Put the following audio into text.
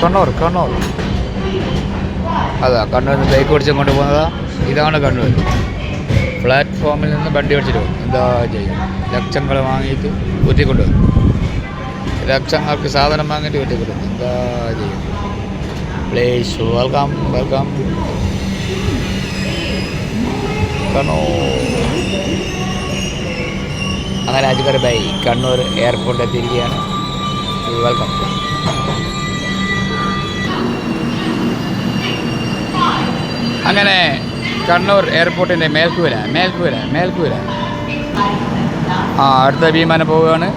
കണ്ണൂർ അതാ കണ്ണൂരിൽ നിന്ന് ബൈക്ക് ഓടിച്ചും കൊണ്ടുപോകുന്നതാ. ഇതാണ് കണ്ണൂർ. പ്ലാറ്റ്ഫോമിൽ നിന്ന് വണ്ടി ഓടിച്ചിട്ട് പോകും. എന്താ ചെയ്യും? ലക്ഷങ്ങൾ വാങ്ങിയിട്ട് ഊറ്റിക്കൊണ്ടുപോകും. ലക്ഷങ്ങൾക്ക് സാധനം വാങ്ങിയിട്ട് ഊറ്റിക്കൊണ്ടുപോകും. എന്താ ചെയ്യും? Please welcome Kannur. അങ്ങനെ അജ്ഗർ ബൈ കണ്ണൂർ എയർപോർട്ടിൽ എത്തിയിരിക്കുകയാണ്. വെൽക്കം. അങ്ങനെ കണ്ണൂർ എയർപോർട്ടിൻ്റെ മേൽക്കൂര. അടുത്ത വിമാനം പോവുകയാണ്.